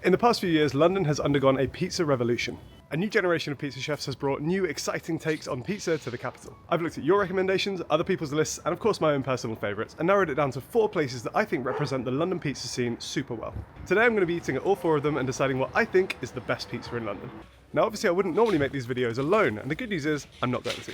In the past few years, London has undergone a pizza revolution. A new generation of pizza chefs has brought new, exciting takes on pizza to the capital. I've looked at your recommendations, other people's lists, and of course my own personal favourites, and narrowed it down to 4 places that I think represent the London pizza scene super well. Today I'm going to be eating at all 4 of them and deciding what I think is the best pizza in London. Now obviously I wouldn't normally make these videos alone, and the good news is, I'm not going to.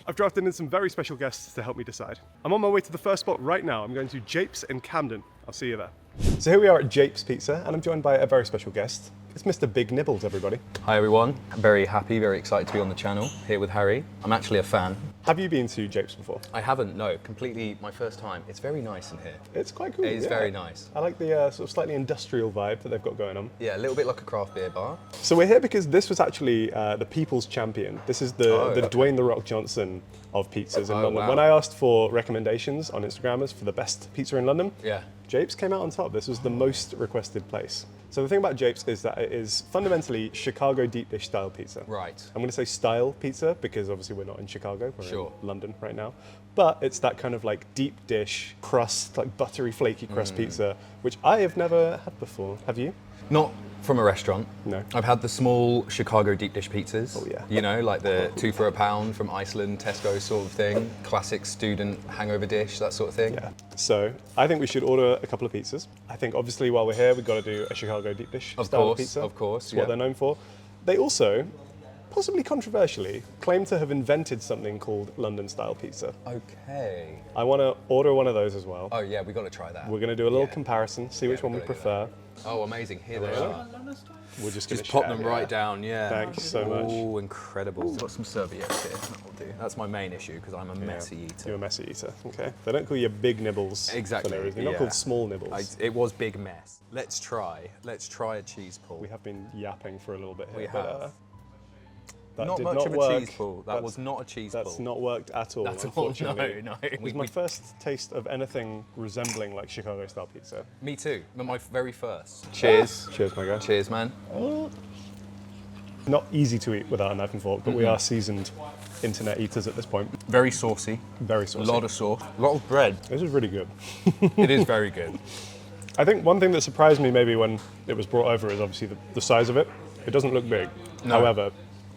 I've drafted in some very special guests to help me decide. I'm on my way to the first spot right now. I'm going to Japes in Camden. I'll see you there. So here we are at Japes Pizza, and I'm joined by a very special guest. It's Mr. Big Nibbles, everybody. Hi everyone, I'm very happy, very excited to be on the channel, here with Harry. I'm actually a fan. Have you been to Japes before? I haven't, no, completely my first time. It's very nice in here. It's quite cool. It is very nice. I like the sort of slightly industrial vibe that they've got going on. Yeah, a little bit like a craft beer bar. So we're here because this was actually the People's Champion. This is the Dwayne "The Rock" Johnson of pizzas in London. Wow. When I asked for recommendations on Instagrammers for the best pizza in London, Yeah. Japes came out on top. This was the most requested place. So the thing about Japes is that it is fundamentally Chicago deep dish style pizza. Right. I'm going to say style pizza because obviously we're not in Chicago, we're Sure. in London right now. But it's that kind of like deep dish crust, like buttery flaky crust pizza, which I have never had before. Have you? Not from a restaurant. No. I've had the small Chicago deep dish pizzas. Oh, yeah. You know, like the 2 for £1 from Iceland, Tesco sort of thing. Classic student hangover dish, that sort of thing. Yeah. So I think we should order a couple of pizzas. I think obviously while we're here, we've got to do a Chicago deep dish style pizza. Of course, It's what they're known for. They also, possibly controversially, claim to have invented something called London style pizza. Okay. I want to order one of those as well. Oh yeah, we got to try that. We're going to do a little comparison, see which one we we've gotta do prefer. Oh, amazing, here they are. We'll just Pop them right down, yeah. Thank you so much. Oh, incredible. Got some serviettes here, that'll do. That's my main issue, because I'm a messy eater. You're a messy eater, okay. They don't call you Big Nibbles Exactly, for no reason. You're not called Small Nibbles. It was big mess. Let's try a cheese pull. We have been yapping for a little bit here. We but, have. that Not did much not of a work. cheese pull. That was not a cheese pull. That's not worked at all, At all, unfortunately. no. It was my first taste of anything resembling like Chicago style pizza. Me too, but my very first. Cheers. Cheers, my guy. Cheers, man. Not easy to eat without a knife and fork, but we are seasoned internet eaters at this point. Very saucy. Very saucy. A lot of sauce. A lot of bread. This is really good. It is very good. I think one thing that surprised me maybe when it was brought over is obviously the size of it. It doesn't look big. No. However,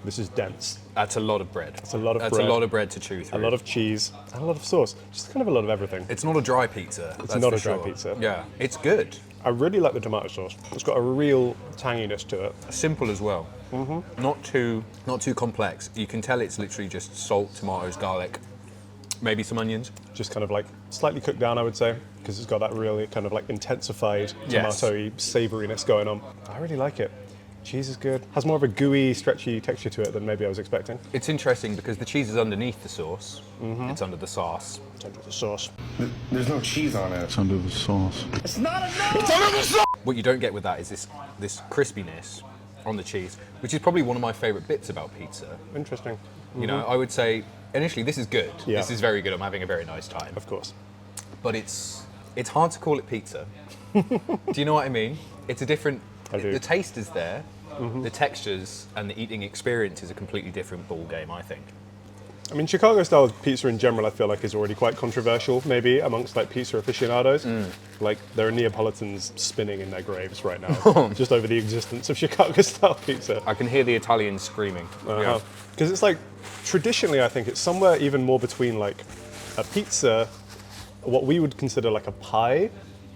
this is dense. That's a lot of bread. It's a lot of That's bread. a lot of bread to chew through. A lot of cheese, and a lot of sauce. Just kind of a lot of everything. It's not a dry pizza. It's that's not for a dry sure. pizza. Yeah, it's good. I really like the tomato sauce. It's got a real tanginess to it. Simple as well. Not too complex. You can tell it's literally just salt, tomatoes, garlic, maybe some onions. Just kind of like slightly cooked down, I would say, because it's got that really kind of like intensified Yes. tomatoey savouriness going on. I really like it. Cheese is good. Has more of a gooey, stretchy texture to it than maybe I was expecting. It's interesting because the cheese is underneath the sauce. It's under the sauce. It's under the sauce. There's no cheese on it. It's under the sauce. What you don't get with that is this crispiness on the cheese, which is probably one of my favourite bits about pizza. Interesting. You know, I would say initially this is good. Yeah. This is very good. I'm having a very nice time. Of course. But it's hard to call it pizza. Do you know what I mean? It's a different. I do. The taste is there. The textures and the eating experience is a completely different ball game, I think. I mean, Chicago style pizza in general, I feel like is already quite controversial, maybe amongst like pizza aficionados. Like there are Neapolitans spinning in their graves right now, just over the existence of Chicago style pizza. I can hear the Italians screaming. Yeah. Because it's like traditionally, I think it's somewhere even more between like a pizza, what we would consider like a pie,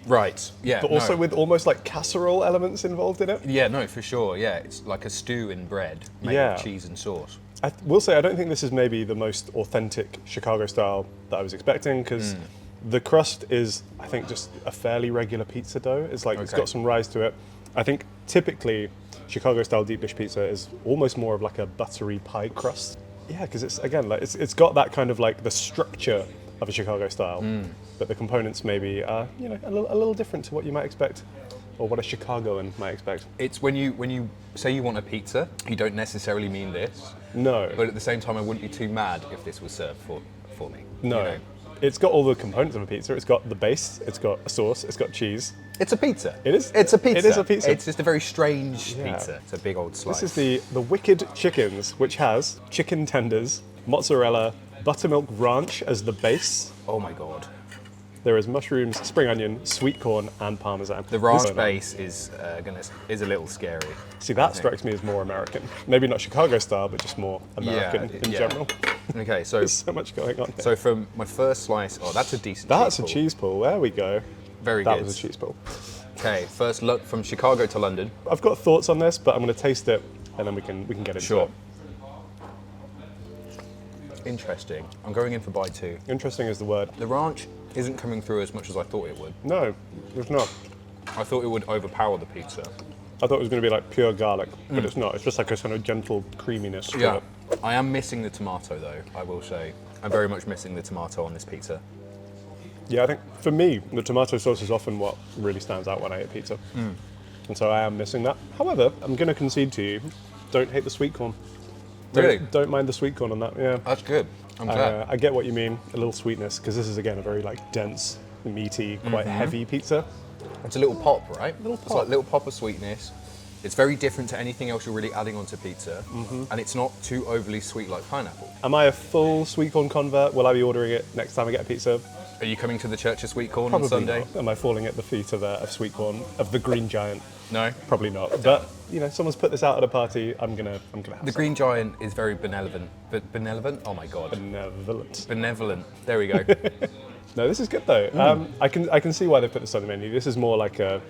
Right. Yeah. but also with almost like casserole elements involved in it. Yeah. No, for sure. Yeah. It's like a stew in bread made Yeah. with cheese and sauce. I will say I don't think this is maybe the most authentic Chicago style that I was expecting because the crust is, I think, just a fairly regular pizza dough. It's like it's Okay. got some rise to it. I think typically Chicago style deep dish pizza is almost more of like a buttery pie crust. Yeah, because it's again like it's got that kind of like the structure of a Chicago style, but the components maybe are a little different to what you might expect, or what a Chicagoan might expect. It's when you say you want a pizza, you don't necessarily mean this. No, But at the same time, I wouldn't be too mad if this was served for me. no. You know? It's got all the components of a pizza. It's got the base, it's got a sauce, it's got cheese. It's a pizza. It is? It's a pizza. It is a pizza. It's just a very strange Yeah. pizza. It's a big old slice. This is the Wicked Chickens, which has chicken tenders, mozzarella, buttermilk ranch as the base. Oh my god. There is mushrooms, spring onion, sweet corn, and parmesan. The ranch base is a little scary. See, that strikes me as more American. Maybe not Chicago style, but just more American in general. Okay, so There's so much going on here. So from my first slice, that's a decent. That's a cheese pull. There we go. Very good. That was a cheese pull. Okay, first look from Chicago to London. I've got thoughts on this, but I'm going to taste it, and then we can get into it. Interesting. I'm going in for bite 2. Interesting is the word. The ranch isn't coming through as much as I thought it would. No, it's not. I thought it would overpower the pizza. I thought it was going to be like pure garlic, but it's not. It's just like a kind of gentle creaminess to it. I am missing the tomato though, I will say. I'm very much missing the tomato on this pizza. Yeah, I think for me, the tomato sauce is often what really stands out when I eat pizza. And so I am missing that. However, I'm going to concede to you, don't hate the sweet corn. Really? Don't mind the sweet corn on that, yeah. That's good. I'm glad. I get what you mean, a little sweetness, because this is, again, a very like dense, meaty, quite heavy pizza. It's a little pop, right? Little It's pop. like a little pop of sweetness. It's very different to anything else you're really adding onto pizza. And it's not too overly sweet like pineapple. Am I a full sweet corn convert? Will I be ordering it next time I get a pizza? Are you coming to the Church of Sweet Corn Probably on Sunday? not. Am I falling at the feet of sweet corn, of the Green Giant? No? Probably not. But, you know, someone's put this out at a party, I'm gonna have The some. Green Giant is very benevolent. Benevolent? Oh my god. Benevolent. Benevolent. There we go. No, this is good though. I can see why they put this on the menu. This is more like a,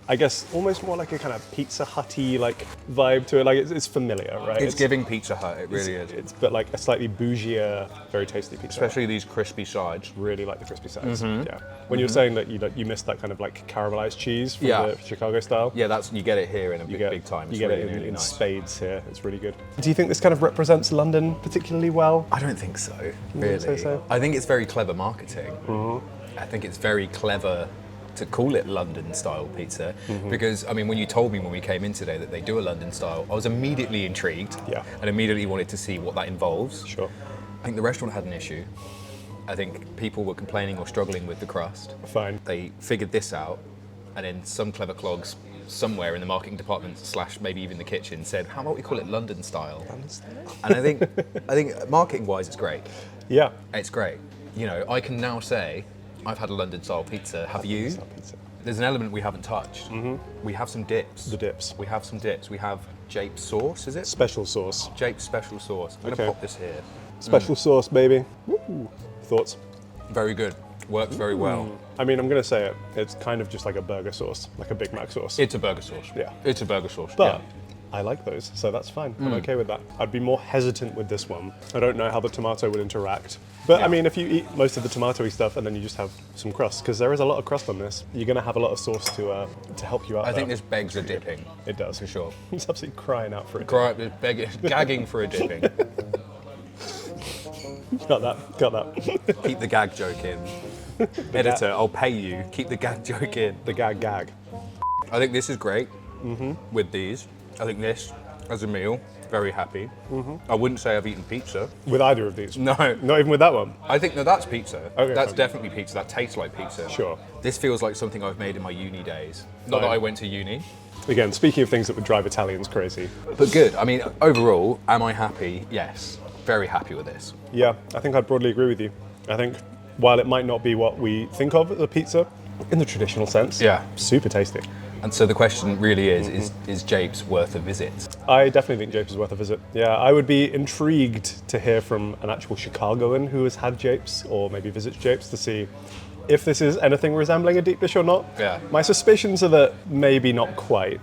I guess, almost more like a kind of Pizza Hut-y like vibe to it. Like it's familiar, right? It's giving Pizza Hut, it really is. It's but like a slightly bougier, very tasty pizza. Especially these crispy sides. Really like the crispy sides. Yeah. When you were saying that you missed that kind of like caramelized cheese from the Chicago style. Yeah, you get it here in a big time. It's You get really, it in really nice. spades here. It's really good. Do you think this kind of represents London particularly well? I don't think so, really. say so? I think it's very clever marketing. I think it's very clever to call it London style pizza because, I mean, when you told me when we came in today that they do a London style, I was immediately intrigued and immediately wanted to see what that involves. Sure. I think the restaurant had an issue. I think people were complaining or struggling with the crust. Fine. They figured this out, and then some clever clogs somewhere in the marketing department / maybe even the kitchen said, how about we call it London style? And I think marketing wise it's great. Yeah. It's great. You know, I can now say I've had a London style pizza. Have you? Style pizza. There's an element we haven't touched. We have some dips. The dips. We have some dips. We have Japes sauce, is it? Special sauce. Japes special sauce. I'm gonna pop this here. Special sauce, baby. Woo. Thoughts? Very good. Works very well. I mean, I'm going to say it. It's kind of just like a burger sauce, like a Big Mac sauce. It's a burger sauce. Yeah. It's a burger sauce. But I like those, so that's fine. I'm okay with that. I'd be more hesitant with this one. I don't know how the tomato would interact. But I mean, if you eat most of the tomatoey stuff and then you just have some crust, because there is a lot of crust on this, you're going to have a lot of sauce to help you out. I think this begs a dipping. It does. For sure. He's absolutely crying out for it. Gagging for a dipping. Got that. Keep the gag joke in. Editor, I'll pay you. Keep the gag joke in. The gag. I think this is great with these. I think this, as a meal, very happy. I wouldn't say I've eaten pizza. With either of these? No. Not even with that one? I think that's pizza. Okay, that's fine. definitely pizza. That tastes like pizza. Sure. This feels like something I've made in my uni days. Not Fine. that I went to uni. Again, speaking of things that would drive Italians crazy. But good. I mean, overall, am I happy? Yes. Very happy with this. Yeah, I think I'd broadly agree with you. I think while it might not be what we think of as a pizza, in the traditional sense, super tasty. And so the question really is Japes worth a visit? I definitely think Japes is worth a visit. Yeah, I would be intrigued to hear from an actual Chicagoan who has had Japes or maybe visits Japes to see if this is anything resembling a deep dish or not. Yeah. My suspicions are that maybe not quite.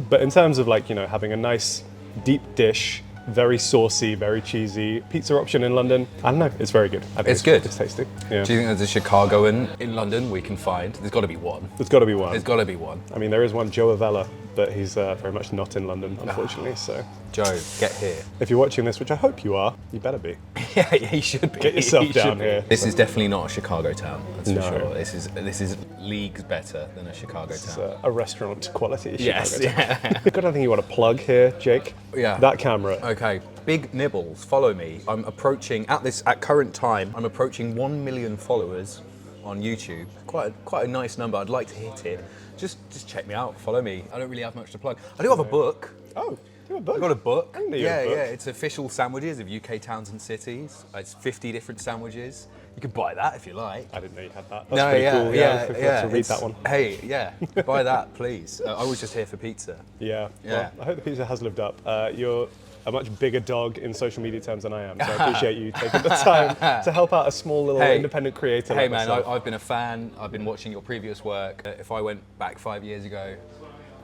But in terms of like, you know, having a nice deep dish, very saucy, very cheesy pizza option in London, I don't know, it's very good. I think It's good. It's tasty. Yeah. Do you think there's a Chicagoan in London we can find? There's got to be one. There's got to be one. There's got to be one. I mean, there is one, Joe Avella, but he's very much not in London, unfortunately. So Joe, get here. if you're watching this, which I hope you are, you better be. Yeah, he should be. Get yourself He down should be. here. This is definitely not a Chicago town, that's No. for sure. This is leagues better than a Chicago It's town. a restaurant quality. Yes, Chicago. yeah. Got anything you want to plug here, Jake? Yeah. That camera. Okay, Big Nibbles, follow me. I'm approaching, at current time, I'm approaching 1 million followers on YouTube. Quite a nice number, I'd like to hit it. Just check me out, follow me. I don't really have much to plug. I do have a book. Oh. I've got a book. I know you Yeah, have a book. yeah. It's official sandwiches of UK towns and cities. It's 50 different sandwiches. You could buy that if you like. I didn't know you had that. That's pretty cool. yeah. I'd love to read that one. Hey, yeah, buy that, please. I was just here for pizza. Yeah. Yeah. Well, I hope the pizza has lived up. You're a much bigger dog in social media terms than I am, so I appreciate you taking the time to help out a small little independent creator. Hey, like man, myself. I've been a fan. I've been watching your previous work. If I went back 5 years ago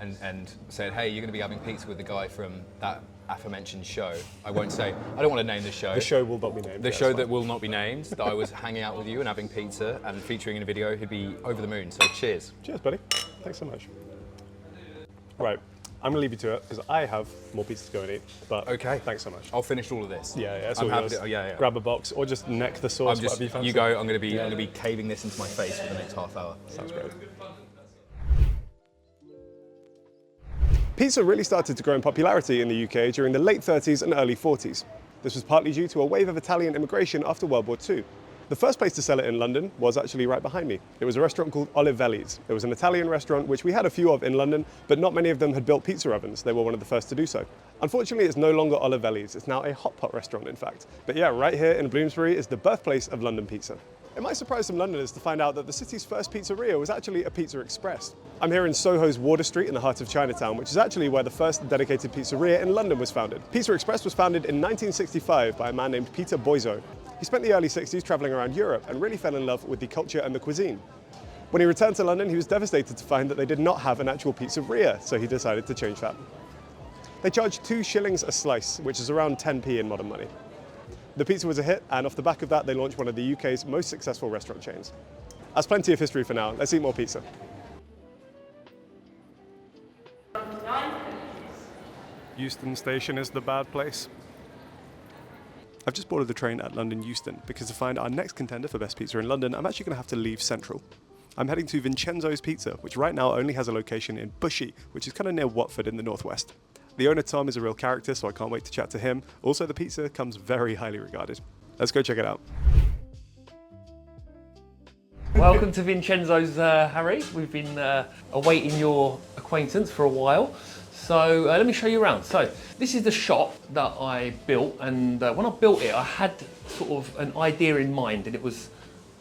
and said, hey, you're going to be having pizza with the guy from that aforementioned show, I won't say, I don't want to name the show. The show will not be named. The show that will not be named, that I was hanging out with you and having pizza and featuring in a video, he'd be over the moon. So cheers. Cheers, buddy. Thanks so much. Right, I'm gonna leave you to it because I have more pizza to go and eat. But Okay. thanks so much. I'll finish all of this. Yeah, it's I'm all happy yours. to, yeah. Grab a box or just neck the sauce. Whatever you fancy. You go. I'm going to be caving this into my face for the next half hour. Sounds great. Pizza really started to grow in popularity in the UK during the late 30s and early 40s. This was partly due to a wave of Italian immigration after World War II. The first place to sell it in London was actually right behind me. It was a restaurant called Olivelli's. It was an Italian restaurant which we had a few of in London, but not many of them had built pizza ovens. They were one of the first to do so. Unfortunately, it's no longer Olivelli's. It's now a hot pot restaurant, in fact. But yeah, right here in Bloomsbury is the birthplace of London pizza. It might surprise some Londoners to find out that the city's first pizzeria was actually a Pizza Express. I'm here in Soho's Wardour Street in the heart of Chinatown, which is actually where the first dedicated pizzeria in London was founded. Pizza Express was founded in 1965 by a man named Peter Boiseau. He spent the early 60s travelling around Europe and really fell in love with the culture and the cuisine. When he returned to London, he was devastated to find that they did not have an actual pizzeria, so he decided to change that. They charged 2 shillings a slice, which is around 10p in modern money. The pizza was a hit, and off the back of that, they launched one of the UK's most successful restaurant chains. That's plenty of history for now. Let's eat more pizza. Euston Station is the bad place. I've just boarded the train at London Euston because to find our next contender for best pizza in London, I'm actually going to have to leave Central. I'm heading to Vincenzo's Pizza, which right now only has a location in Bushey, which is kind of near Watford in the northwest. The owner Tom is a real character, so I can't wait to chat to him. Also, the pizza comes very highly regarded. Let's go check it out. Welcome to Vincenzo's, Harry. We've been awaiting your acquaintance for a while. So let me show you around. So this is the shop that I built, and when I built it, I had sort of an idea in mind, and it was,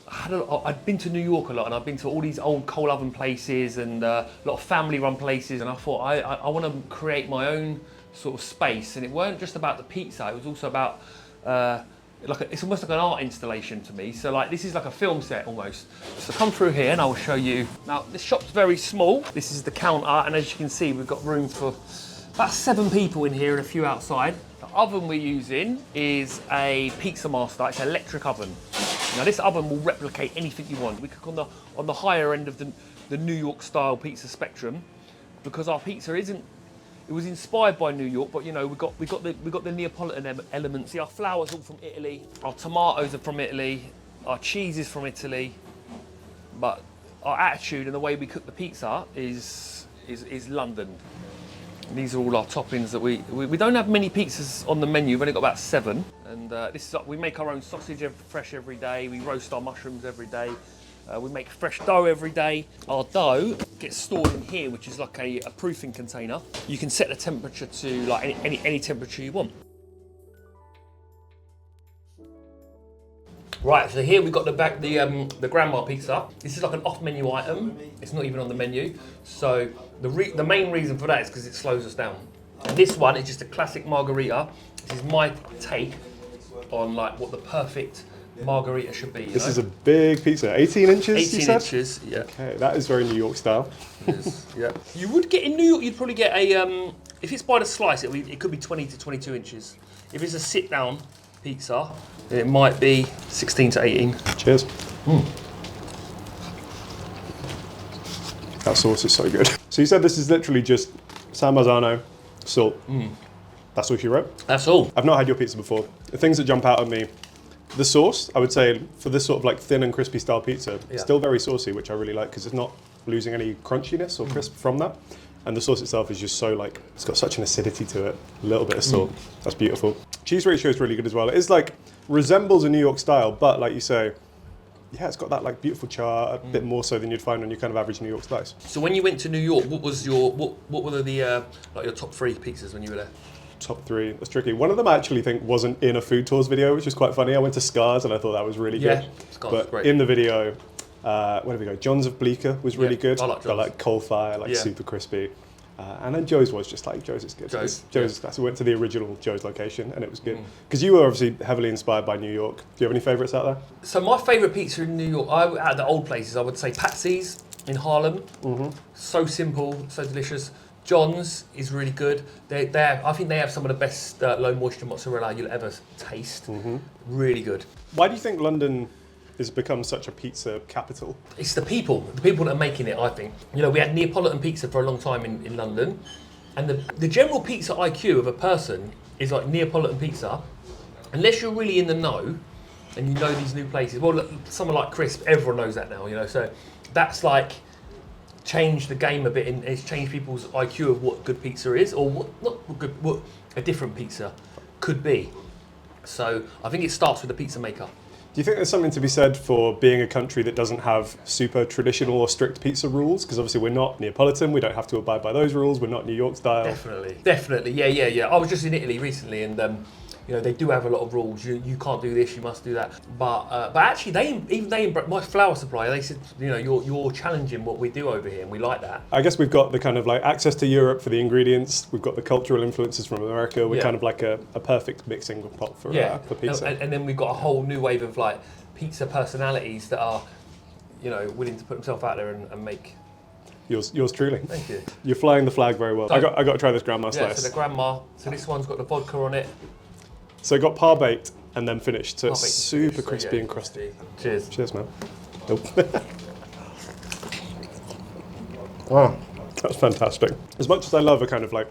I'd been to New York a lot, and I've been to all these old coal oven places and a lot of family-run places, and I thought I want to create my own sort of space, and it weren't just about the pizza. It was also about it's almost like an art installation to me. So like this is like a film set almost. So come through here, and I will show you. Now this shop's very small. This is the counter, and as you can see, we've got room for about 7 people in here and a few outside. The oven we're using is a Pizza Master. It's an electric oven. Now this oven will replicate anything you want. We cook on the higher end of the New York style pizza spectrum, because our pizza isn't. It was inspired by New York, but you know we got the Neapolitan elements. See, our flour's all from Italy. Our tomatoes are from Italy. Our cheese is from Italy. But our attitude and the way we cook the pizza is London. These are all our toppings that we don't have many pizzas on the menu. We've only got about 7. And this is we make our own sausage fresh every day. We roast our mushrooms every day. We make fresh dough every day. Our dough gets stored in here, which is like a proofing container. You can set the temperature to like any temperature you want. Right, so here we've got the grandma pizza. This is like an off-menu item. It's not even on the menu. So the main reason for that is because it slows us down. And this one is just a classic margarita. This is my take on like what the perfect margarita should be. This is a big pizza, 18 inches. 18 inches, yeah. Okay, that is very New York style. It is, yeah. You would get in New York. You'd probably get a if it's by the slice, it could be 20 to 22 inches. If it's a sit-down pizza, then it might be 16 to 18. Cheers. That sauce is so good. So you said this is literally just San Marzano, salt. That's all you wrote? That's all. I've not had your pizza before. The things that jump out at me, the sauce, I would say for this sort of like thin and crispy style pizza, it's still very saucy, which I really like because it's not losing any crunchiness or crisp from that. And the sauce itself is just so like, it's got such an acidity to it, a little bit of salt. That's beautiful. Cheese ratio is really good as well. It is like, resembles a New York style, but like you say, yeah, it's got that like beautiful char, a bit more so than you'd find on your kind of average New York slice. So when you went to New York, what were the like your top 3 pizzas when you were there? Top 3, that's tricky. One of them I actually think wasn't in a food tours video, which was quite funny. I went to Scars and I thought that was really good. Scars but was great. in the video, where did we go? John's of Bleecker was really good. I like John's. Got like coal fire, like super crispy. And then Joe's was just like, Joe's is good. Joe's is classic. We went to the original Joe's location and it was good. Because you were obviously heavily inspired by New York. Do you have any favourites out there? So my favourite pizza in New York, at the old places, I would say Patsy's in Harlem. So simple, so delicious. John's is really good. I think they have some of the best low moisture mozzarella you'll ever taste. Really good. Why do you think London has become such a pizza capital? It's the people that are making it, I think. You know, we had Neapolitan pizza for a long time in London, and the general pizza IQ of a person is like Neapolitan pizza, unless you're really in the know and you know these new places. Well, look, someone like Crisp, everyone knows that now, you know, so that's like changed the game a bit, and it's changed people's IQ of what good pizza is, or what a different pizza could be. So I think it starts with the pizza maker. Do you think there's something to be said for being a country that doesn't have super traditional or strict pizza rules? Because obviously we're not Neapolitan, we don't have to abide by those rules, we're not New York style. Definitely, yeah. I was just in Italy recently, and you know, they do have a lot of rules. You can't do this, you must do that. But actually, my flour supplier, they said, you know, you're challenging what we do over here, and we like that. I guess we've got the kind of like access to Europe for the ingredients. We've got the cultural influences from America. We're kind of like a perfect mixing pot for pizza. And then we've got a whole new wave of like pizza personalities that are, you know, willing to put themselves out there and make. Yours truly. Thank you. You're flying the flag very well. So, I got to try this grandma slice. Yeah, so the grandma. So this one's got the vodka on it. So it got par baked and then finished, so it's super crispy and crusty. Cheers. Cheers, man. Nope. Wow, that's fantastic. As much as I love a kind of like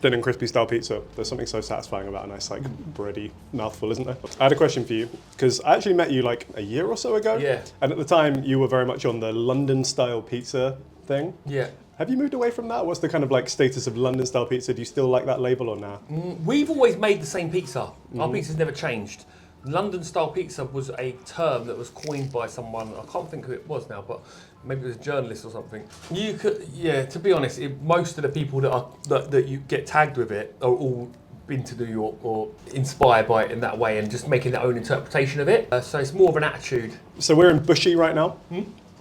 thin and crispy style pizza, there's something so satisfying about a nice like bready mouthful, isn't there? I had a question for you, because I actually met you like a year or so ago. Yeah. And at the time you were very much on the London style pizza thing. Yeah. Have you moved away from that? What's the kind of like status of London style pizza? Do you still like that label or now? We've always made the same pizza. Our pizza's never changed. London style pizza was a term that was coined by someone, I can't think who it was now, but maybe it was a journalist or something. You could, to be honest, most of the people that you get tagged with it are all been to New York or inspired by it in that way and just making their own interpretation of it. So it's more of an attitude. So we're in Bushy right now,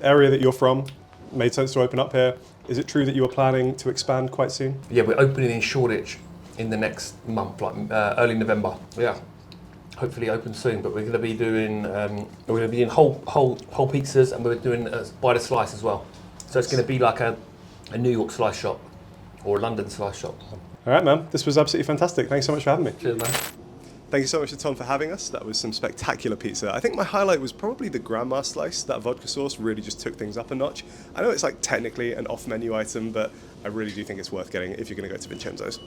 area that you're from. Made sense to open up here. Is it true that you are planning to expand quite soon? Yeah, we're opening in Shoreditch in the next month, like early November. Yeah, hopefully open soon. But we're going to be doing whole pizzas, and we're doing by the slice as well. So it's going to be like a New York slice shop or a London slice shop. All right, man. This was absolutely fantastic. Thanks so much for having me. Cheers, man. Thank you so much to Tom for having us. That was some spectacular pizza. I think my highlight was probably the grandma slice. That vodka sauce really just took things up a notch. I know it's like technically an off-menu item, but I really do think it's worth getting if you're going to go to Vincenzo's.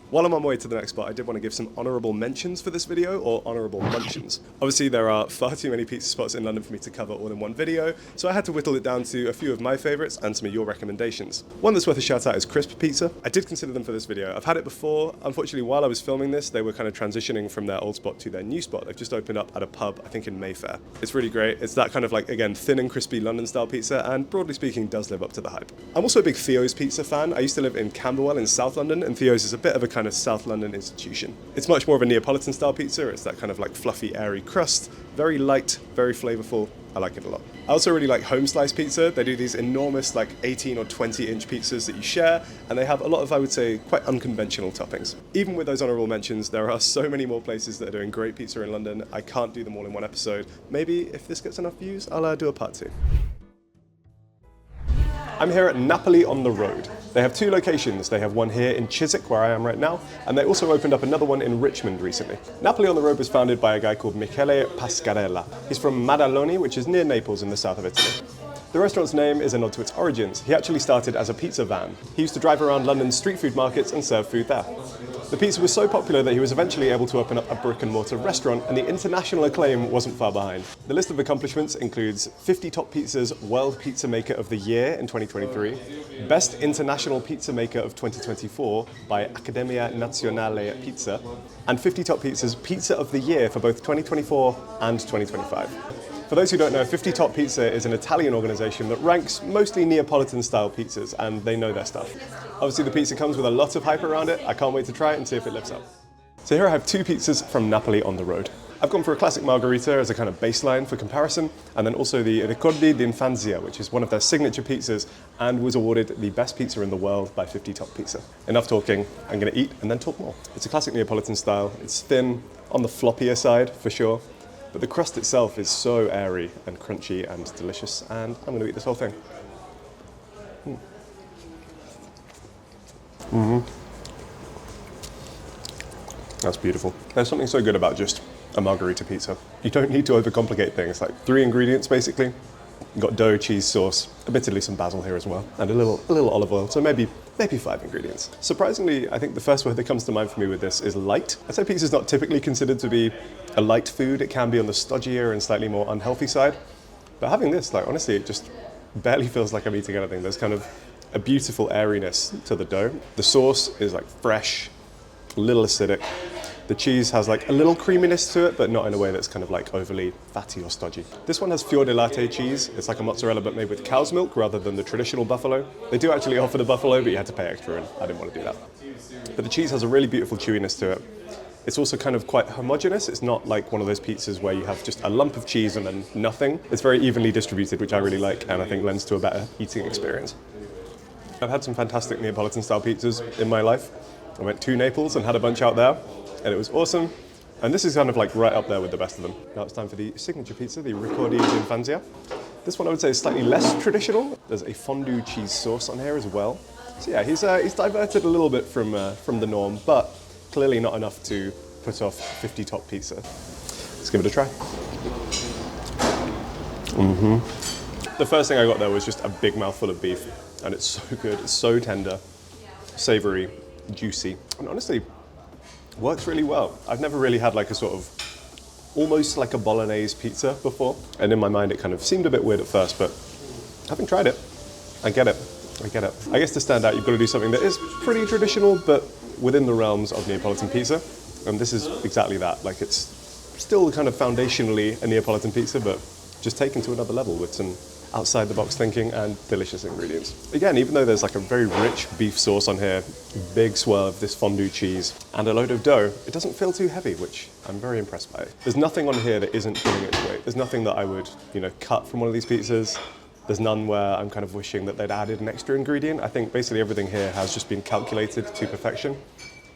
While I'm on my way to the next spot, I did want to give some honourable mentions for this video, or honourable mentions. Obviously, there are far too many pizza spots in London for me to cover all in one video, so I had to whittle it down to a few of my favourites and some of your recommendations. One that's worth a shout out is Crisp Pizza. I did consider them for this video. I've had it before. Unfortunately, while I was filming this, they were kind of transitioning from their old spot to their new spot. They've just opened up at a pub, I think in Mayfair. It's really great. It's that kind of like, again, thin and crispy London style pizza, and broadly speaking, does live up to the hype. I'm also a big Theo's pizza fan. I used to live in Camberwell in South London, and Theo's is a bit of a kind of South London institution. It's much more of a Neapolitan style pizza. It's that kind of like fluffy, airy crust, very light, very flavorful. I like it a lot. I also really like home slice pizza. They do these enormous like 18 or 20 inch pizzas that you share, and they have a lot of, I would say, quite unconventional toppings. Even with those honourable mentions, there are so many more places that are doing great pizza in London. I can't do them all in one episode. Maybe if this gets enough views, I'll do a part 2. I'm here at Napoli on the road. They have 2 locations. They have one here in Chiswick, where I am right now, and they also opened up another one in Richmond recently. Napoli on the road was founded by a guy called Michele Pascarella. He's from Maddaloni, which is near Naples in the south of Italy. The restaurant's name is a nod to its origins. He actually started as a pizza van. He used to drive around London's street food markets and serve food there. The pizza was so popular that he was eventually able to open up a brick-and-mortar restaurant, and the international acclaim wasn't far behind. The list of accomplishments includes 50 Top Pizzas World Pizza Maker of the Year in 2023, Best International Pizza Maker of 2024 by Accademia Nazionale Pizza, and 50 Top Pizzas Pizza of the Year for both 2024 and 2025. For those who don't know, 50 Top Pizza is an Italian organisation that ranks mostly Neapolitan-style pizzas, and they know their stuff. Obviously, the pizza comes with a lot of hype around it. I can't wait to try it and see if it lives up. So here I have 2 pizzas from Napoli on the road. I've gone for a classic margherita as a kind of baseline for comparison, and then also the Ricordi d'Infanzia, which is one of their signature pizzas and was awarded the best pizza in the world by 50 Top Pizza. Enough talking, I'm going to eat and then talk more. It's a classic Neapolitan style. It's thin, on the floppier side for sure, but the crust itself is so airy and crunchy and delicious, and I'm going to eat this whole thing. That's beautiful. There's something so good about just a margherita pizza. You don't need to overcomplicate things, like 3 ingredients basically. You've got dough, cheese, sauce, admittedly some basil here as well, and a little olive oil, so maybe 5 ingredients. Surprisingly, I think the first word that comes to mind for me with this is light. I'd say pizza is not typically considered to be a light food. It can be on the stodgier and slightly more unhealthy side. But having this, like honestly, it just barely feels like I'm eating anything. There's kind of a beautiful airiness to the dough. The sauce is like fresh, a little acidic. The cheese has like a little creaminess to it, but not in a way that's kind of like overly fatty or stodgy. This one has fior di latte cheese. It's like a mozzarella but made with cow's milk rather than the traditional buffalo. They do actually offer the buffalo, but you had to pay extra and I didn't want to do that. But the cheese has a really beautiful chewiness to it. It's also kind of quite homogeneous. It's not like one of those pizzas where you have just a lump of cheese and then nothing. It's very evenly distributed, which I really like and I think lends to a better eating experience. I've had some fantastic Neapolitan style pizzas in my life. I went to Naples and had a bunch out there, and it was awesome. And this is kind of like right up there with the best of them. Now it's time for the signature pizza, the Ricordi d'Infanzia. This one I would say is slightly less traditional. There's a fondue cheese sauce on here as well. So yeah, he's diverted a little bit from the norm, but clearly not enough to put off 50 Top Pizza. Let's give it a try. The first thing I got there was just a big mouthful of beef, and it's so good. It's so tender, savory, juicy, and honestly, works really well. I've never really had like a sort of almost like a bolognese pizza before, and in my mind it kind of seemed a bit weird at first, but having tried it, I get it. I guess to stand out, you've got to do something that is pretty traditional, but within the realms of Neapolitan pizza, and this is exactly that. Like it's still kind of foundationally a Neapolitan pizza, but just taken to another level with some outside the box thinking and delicious ingredients. Again, even though there's like a very rich beef sauce on here, big swirl of this fondue cheese, and a load of dough, it doesn't feel too heavy, which I'm very impressed by. There's nothing on here that isn't pulling its weight. There's nothing that I would, cut from one of these pizzas. There's none where I'm kind of wishing that they'd added an extra ingredient. I think basically everything here has just been calculated to perfection,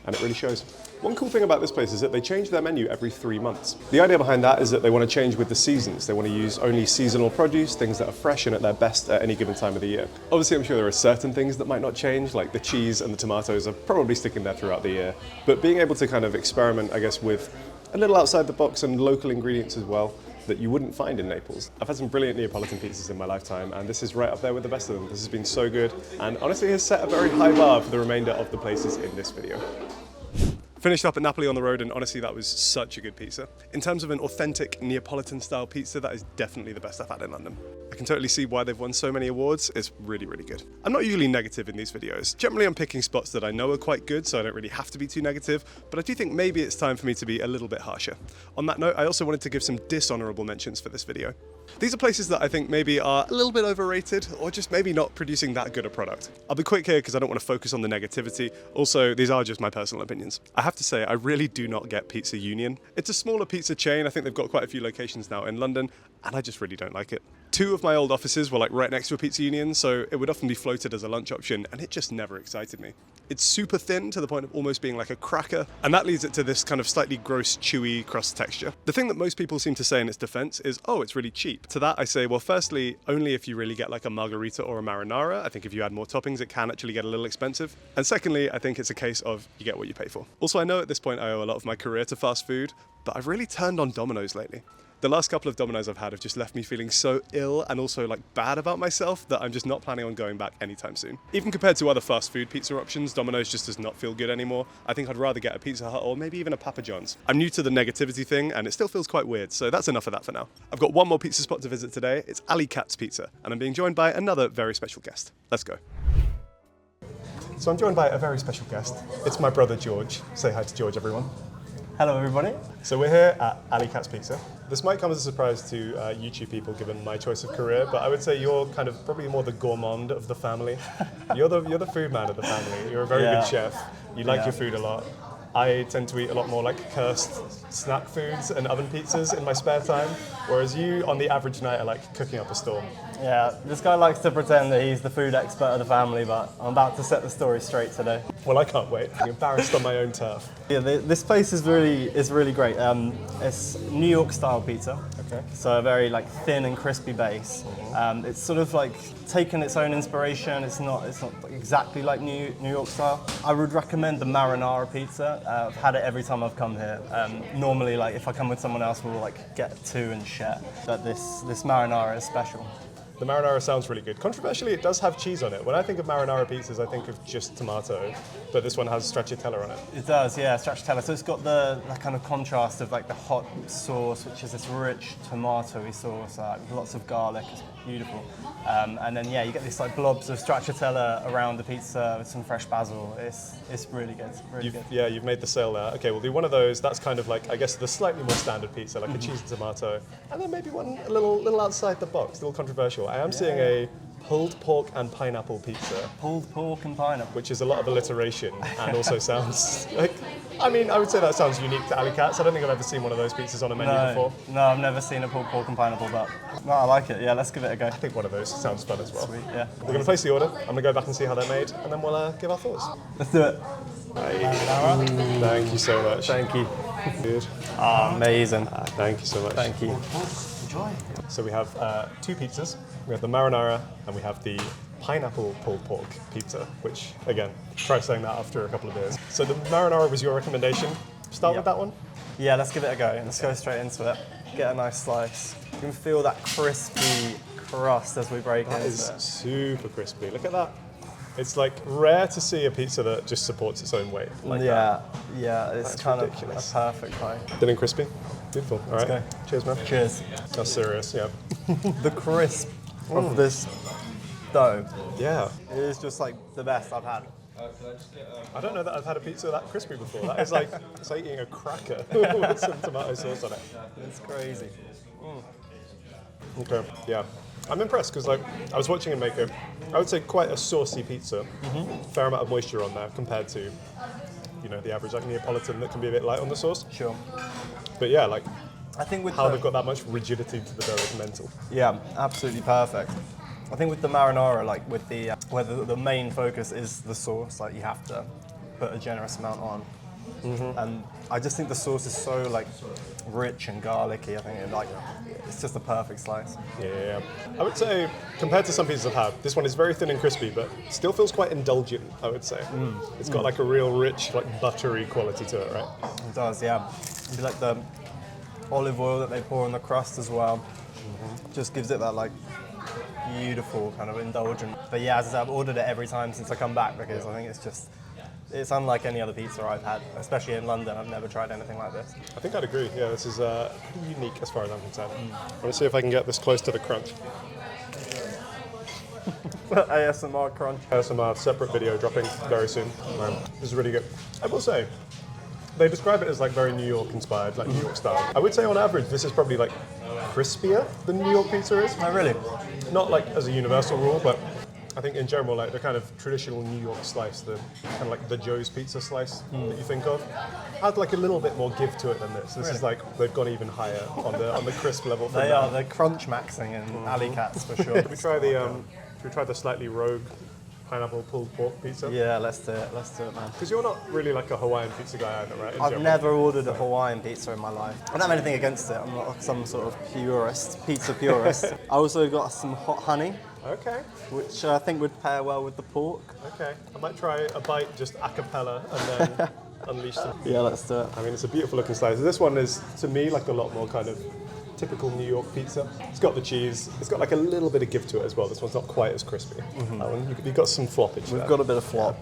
and it really shows. One cool thing about this place is that they change their menu every 3 months. The idea behind that is that they want to change with the seasons. They want to use only seasonal produce, things that are fresh and at their best at any given time of the year. Obviously, I'm sure there are certain things that might not change, like the cheese and the tomatoes are probably sticking there throughout the year. But being able to kind of experiment, I guess, with a little outside the box and local ingredients as well that you wouldn't find in Naples. I've had some brilliant Neapolitan pizzas in my lifetime, and this is right up there with the best of them. This has been so good, and honestly has set a very high bar for the remainder of the places in this video. Finished up at Napoli on the road, and honestly that was such a good pizza. In terms of an authentic Neapolitan style pizza, that is definitely the best I've had in London. I can totally see why they've won so many awards. It's really, really good. I'm not usually negative in these videos. Generally I'm picking spots that I know are quite good, so I don't really have to be too negative, but I do think maybe it's time for me to be a little bit harsher. On that note, I also wanted to give some dishonourable mentions for this video. These are places that I think maybe are a little bit overrated, or just maybe not producing that good a product. I'll be quick here because I don't want to focus on the negativity. Also, these are just my personal opinions. I have to say, I really do not get Pizza Union. It's a smaller pizza chain. I think they've got quite a few locations now in London, and I just really don't like it. 2 of my old offices were like right next to a Pizza Union, so it would often be floated as a lunch option, and it just never excited me. It's super thin to the point of almost being like a cracker, and that leads it to this kind of slightly gross, chewy crust texture. The thing that most people seem to say in its defense is, oh, it's really cheap. To that I say, well, firstly, only if you really get like a margarita or a marinara. I think if you add more toppings, it can actually get a little expensive. And secondly, I think it's a case of you get what you pay for. Also, I know at this point I owe a lot of my career to fast food, but I've really turned on Domino's lately. The last couple of Domino's I've had have just left me feeling so ill and also like bad about myself that I'm just not planning on going back anytime soon. Even compared to other fast food pizza options, Domino's just does not feel good anymore. I think I'd rather get a Pizza Hut or maybe even a Papa John's. I'm new to the negativity thing and it still feels quite weird, so that's enough of that for now. I've got one more pizza spot to visit today. It's Ali Katz Pizza, and I'm being joined by another very special guest. Let's go. So I'm joined by a very special guest. It's my brother George. Say hi to George, everyone. Hello, everybody. So we're here at Alley Cat's Pizza. This might come as a surprise to YouTube people given my choice of career, but I would say you're kind of probably more the gourmand of the family. You're the food man of the family. You're a very good chef. You like your food a lot. I tend to eat a lot more like cursed snack foods and oven pizzas in my spare time, whereas you, on the average night, are like cooking up a storm. Yeah, this guy likes to pretend that he's the food expert of the family, but I'm about to set the story straight today. Well, I can't wait. I'm embarrassed on my own turf. Yeah, this place is really great. It's New York style pizza. Okay. So a very like thin and crispy base. It's sort of like taken its own inspiration. It's not exactly like New York style. I would recommend the marinara pizza. I've had it every time I've come here. Normally, like if I come with someone else, we'll like get two and share. But this marinara is special. The marinara sounds really good. Controversially, it does have cheese on it. When I think of marinara pizzas, I think of just tomato, but this one has stracciatella on it. It does, yeah, stracciatella. So it's got that kind of contrast of like the hot sauce, which is this rich tomatoey sauce, with lots of garlic. It's beautiful. And then you get these like blobs of stracciatella around the pizza with some fresh basil. It's really good. Really good. Yeah, you've made the sale there. Okay, we'll do one of those. That's kind of like, I guess, the slightly more standard pizza, like a cheese and tomato, and then maybe one a little outside the box, a little controversial. I am seeing a pulled pork and pineapple pizza. Pulled pork and pineapple. Which is a lot of alliteration and also sounds like, I mean, I would say that sounds unique to Alley Cats. I don't think I've ever seen one of those pizzas on a menu before. No, I've never seen a pulled pork and pineapple, but no, I like it. Yeah, let's give it a go. I think one of those sounds fun as well. Sweet, yeah. We're going to place the order. I'm going to go back and see how they're made, and then we'll give our thoughts. Let's do it. Thank you so much. Thank you. Good. Amazing. Thank you so much. Thank you. Enjoy. So we have two pizzas. We have the marinara and we have the pineapple pulled pork pizza, which, again, try saying that after a couple of beers. So the marinara was your recommendation. Start with that one? Yeah, let's give it a go. Let's go straight into it. Get a nice slice. You can feel that crispy crust as we break That into is it. super crispy. Look at that. It's like rare to see a pizza that just supports its own weight. Like that. Yeah, it's That's kind ridiculous. of a perfect height. Thin and crispy. Beautiful. All right. go. Cheers, man. Cheers. That's serious, yeah. The crisp of this dough Yeah. is just like the best I've had. I don't know that I've had a pizza that crispy before. That is like, it's like eating a cracker with some tomato sauce on it. It's crazy. Okay, yeah. I'm impressed because like I was watching him make I would say quite a saucy pizza. Fair amount of moisture on there compared to, the average like Neapolitan that can be a bit light on the sauce. Sure. But yeah, like I think with how they've got that much rigidity to the dough is mental. Yeah, absolutely perfect. I think with the marinara, like with the where the main focus is the sauce, like you have to put a generous amount on. And I just think the sauce is so like rich and garlicky. I think it's just a perfect slice. Yeah. I would say compared to some pizzas I've had, this one is very thin and crispy, but still feels quite indulgent. I would say it's got like a real rich, like buttery quality to it, right? It does, yeah. It'd be like the olive oil that they pour on the crust as well. Just gives it that like beautiful kind of indulgent. But yeah, as I said, I've ordered it every time since I come back because I think it's unlike any other pizza I've had, especially in London. I've never tried anything like this. I think I'd agree. Yeah, this is pretty unique as far as I'm concerned. I want to see if I can get this close to the crunch. ASMR crunch. ASMR separate video dropping very soon. This is really good. I will say, they describe it as like very New York inspired, like New York style. I would say on average this is probably like crispier than New York pizza is. Oh really? Not like as a universal rule, but I think in general, like the kind of traditional New York slice, the kind of like the Joe's pizza slice that you think of, had like a little bit more give to it than this. This is like they've gone even higher on the crisp level. They are. They're crunch maxing in Alley Cats for sure. Should we try the slightly rogue pineapple pulled pork pizza? Yeah, let's do it. Let's do it, man. Because you're not really like a Hawaiian pizza guy either, right? In I've general. never ordered a Hawaiian pizza in my life. I don't have anything against it. I'm not like some sort of pizza purist. I also got some hot honey. Okay. Which I think would pair well with the pork. Okay. I might try a bite just a cappella and then unleash them. Yeah, let's do it. I mean, it's a beautiful looking slice. This one is, to me, like a lot more kind of typical New York pizza. It's got the cheese. It's got like a little bit of give to it as well. This one's not quite as crispy. That one, you've got some floppage. We've got a bit of flop.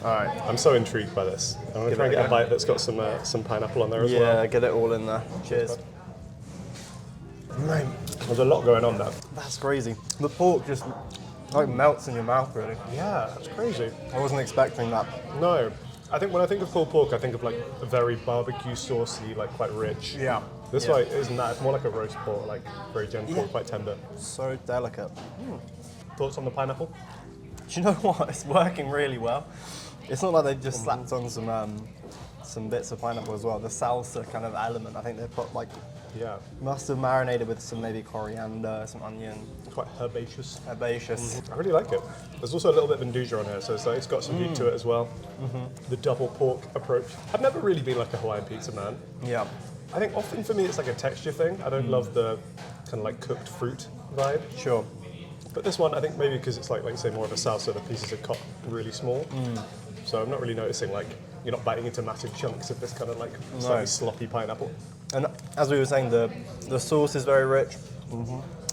All right. I'm so intrigued by this. I'm going to try and get a bite that's got some pineapple on there as well. Yeah, get it all in there. Cheers. Man, there's a lot going on there. That's crazy. The pork just like melts in your mouth, really. Yeah, that's crazy. I wasn't expecting that. No. I think when I think of pulled pork, I think of like a very barbecue saucy, like quite rich. Yeah. This way isn't that. It's more like a roast pork, like very gentle, quite tender. So delicate. Thoughts on the pineapple? Do you know what? It's working really well. It's not like they just slapped on some bits of pineapple as well. The salsa kind of element, I think they put like, must have marinated with some maybe coriander, some onion. Quite herbaceous. Herbaceous. I really like it. There's also a little bit of Induja on here, so it's got some heat to it as well. The double pork approach. I've never really been like a Hawaiian pizza man. Yeah. I think often for me it's like a texture thing. I don't love the kind of like cooked fruit vibe. Sure. But this one, I think maybe because it's like you say, more of a salsa, the pieces are cut really small. So I'm not really noticing like you're not biting into massive chunks of this kind of like slightly sloppy pineapple. And as we were saying, the sauce is very rich.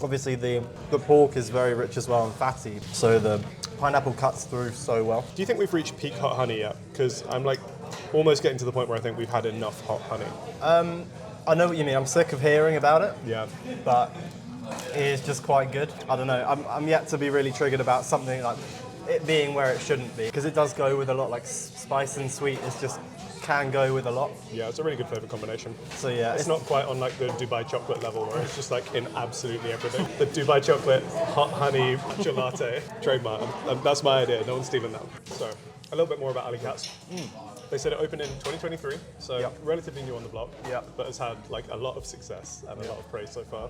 Obviously, the pork is very rich as well and fatty. So the pineapple cuts through so well. Do you think we've reached peak hot honey yet? Because I'm like almost getting to the point where I think we've had enough hot honey. I know what you mean. I'm sick of hearing about it. Yeah. But it is just quite good. I don't know. I'm yet to be really triggered about something like it being where it shouldn't be, because it does go with a lot. Like spice and sweet is just can go with a lot. Yeah, it's a really good flavour combination. So yeah, it's not quite on like the Dubai chocolate level where it's just like in absolutely everything. The Dubai chocolate hot honey matcha latte trademark. That's my idea. No one's stealing that. So a little bit more about Ali Katz. They said it opened in 2023, so relatively new on the block, but has had like a lot of success and a lot of praise so far.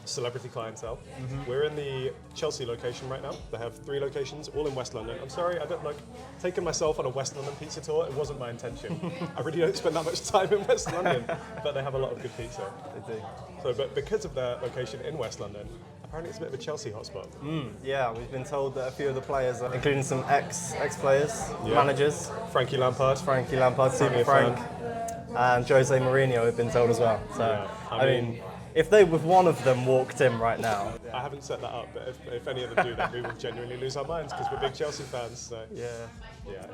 Celebrity clientele. We're in the Chelsea location right now. They have 3 locations, all in West London. I'm sorry, I don't like taking myself on a West London pizza tour. It wasn't my intention. I really don't spend that much time in West London, but they have a lot of good pizza. They do. So, but because of their location in West London, apparently it's a bit of a Chelsea hotspot. Yeah, we've been told that a few of the players, including some ex-players, managers, Frankie Lampard, Super Frank, and Jose Mourinho have been told as well. So, I mean, if one of them walked in right now. I haven't set that up, but if any of them do, then we will genuinely lose our minds because we're big Chelsea fans. So yeah,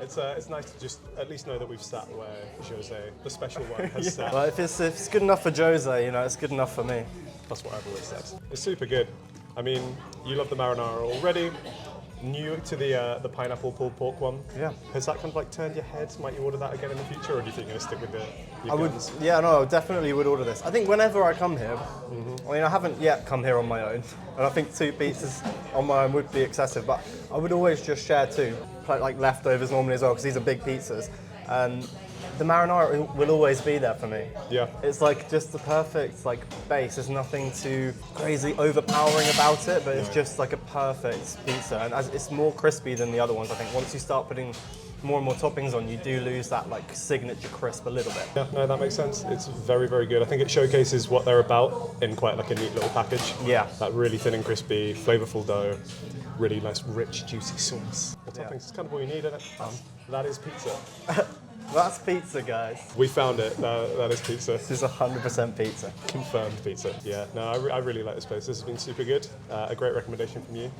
it's nice to just at least know that we've sat where Jose, the special one, has sat. Well, if it's good enough for Jose, you know, it's good enough for me. That's what I've always said. It's super good. I mean, you love the marinara already. New to the pineapple pulled pork one. Yeah. Has that kind of like turned your head? Might you order that again in the future, or do you think you're going to stick with your guns? Yeah, no, I definitely would order this. I think whenever I come here, I mean, I haven't yet come here on my own, and I think 2 pizzas on my own would be excessive, but I would always just share 2, like leftovers normally as well, because these are big pizzas. And the marinara will always be there for me. Yeah. It's like just the perfect like base. There's nothing too crazy overpowering about it, but it's just like a perfect pizza. And as it's more crispy than the other ones, I think once you start putting more and more toppings on, you do lose that like signature crisp a little bit. Yeah, no, that makes sense. It's very, very good. I think it showcases what they're about in quite like a neat little package. Yeah. That really thin and crispy, flavorful dough, really nice, rich, juicy sauce. The toppings is kind of all you need, isn't it? That is pizza. That's pizza, guys. We found it. That is pizza. This is 100% pizza. Confirmed pizza. Yeah, no, I really like this place. This has been super good. A great recommendation from you.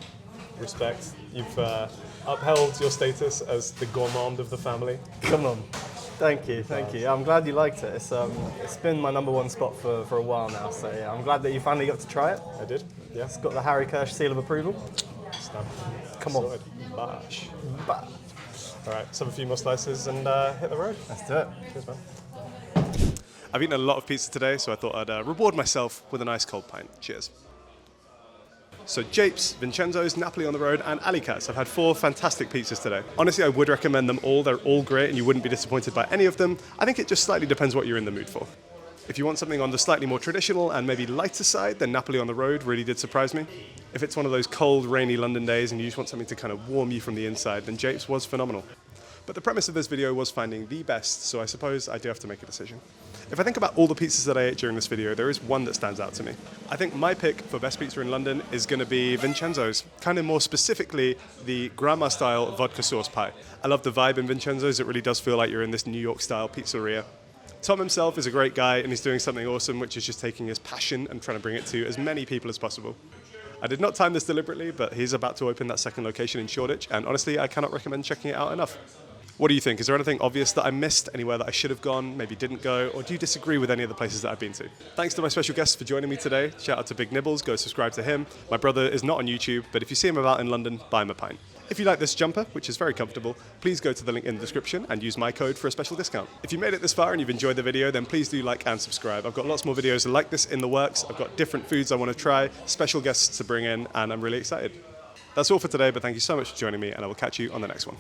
Respect. You've upheld your status as the gourmand of the family. Come on. Thank you. I'm glad you liked it. It's been my ¡1 spot for a while now, so yeah, I'm glad that you finally got to try it. I did, yeah. It's got the Harry Kersh seal of approval. Stamp. Come on. Bash. All right, let's have a few more slices and hit the road. Let's do it. Cheers, man. I've eaten a lot of pizza today, so I thought I'd reward myself with a nice cold pint. Cheers. So Japes, Vincenzo's, Napoli on the road, and Ali Katz have had 4 fantastic pizzas today. Honestly, I would recommend them all. They're all great, and you wouldn't be disappointed by any of them. I think it just slightly depends what you're in the mood for. If you want something on the slightly more traditional and maybe lighter side, then Napoli on the road really did surprise me. If it's one of those cold, rainy London days and you just want something to kind of warm you from the inside, then Japes was phenomenal. But the premise of this video was finding the best, so I suppose I do have to make a decision. If I think about all the pizzas that I ate during this video, there is one that stands out to me. I think my pick for best pizza in London is going to be Vincenzo's, kind of more specifically the grandma-style vodka sauce pie. I love the vibe in Vincenzo's. It really does feel like you're in this New York-style pizzeria. Tom himself is a great guy, and he's doing something awesome, which is just taking his passion and trying to bring it to as many people as possible. I did not time this deliberately, but he's about to open that second location in Shoreditch, and honestly, I cannot recommend checking it out enough. What do you think? Is there anything obvious that I missed? Anywhere that I should have gone, maybe didn't go? Or do you disagree with any of the places that I've been to? Thanks to my special guests for joining me today. Shout out to Big Nibbles, go subscribe to him. My brother is not on YouTube, but if you see him about in London, buy him a pint. If you like this jumper, which is very comfortable, please go to the link in the description and use my code for a special discount. If you made it this far and you've enjoyed the video, then please do like and subscribe. I've got lots more videos like this in the works. I've got different foods I want to try, special guests to bring in, and I'm really excited. That's all for today, but thank you so much for joining me, and I will catch you on the next one.